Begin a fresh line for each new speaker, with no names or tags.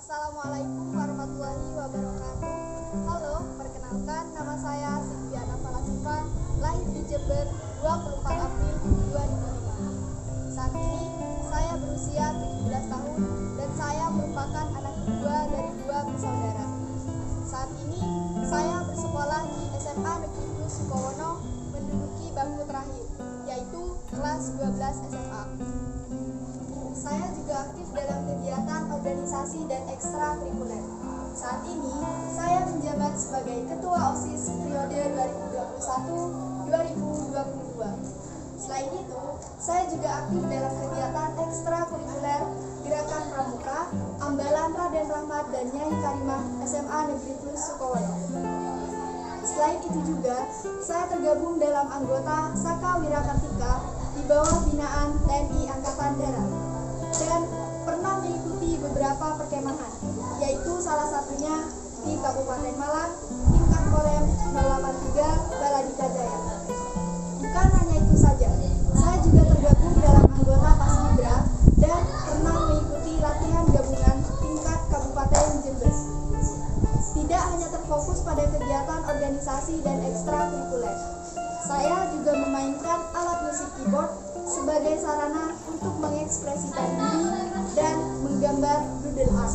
Assalamualaikum warahmatullahi wabarakatuh. Halo, perkenalkan nama saya Silviana Falasifa, lahir di Jember 24 April 2005. Saat ini saya berusia 17 tahun dan saya merupakan anak kedua dari dua bersaudara. Saat ini saya bersekolah di SMA Negeri 2 Sukowono menduduki bangku terakhir, yaitu kelas 12 SMA. Saya juga aktif dalam kegiatan organisasi dan ekstrakurikuler. Saat ini, saya menjabat sebagai Ketua OSIS periode 2021-2022. Selain itu, saya juga aktif dalam kegiatan ekstrakurikuler Gerakan Pramuka, Ambalan Raden Rahmat dan Nyai Karimah SMA Negeri 2 Sukowono. Selain itu juga, saya tergabung dalam anggota Saka Wirakartika di bawah binaan TNI Angkatan Darat dan pernah mengikuti beberapa perkemahan, yaitu salah satunya di Kabupaten Malang, tingkat Korem 083 Baladika Jaya. Bukan hanya itu saja, saya juga tergabung dalam anggota Paskibra dan pernah mengikuti latihan gabungan tingkat Kabupaten Jember. Tidak hanya terfokus pada kegiatan organisasi dan ekstrakurikuler, saya juga memainkan alat musik keyboard sebagai sarana untuk mengekspresikan diri dan menggambar doodle art.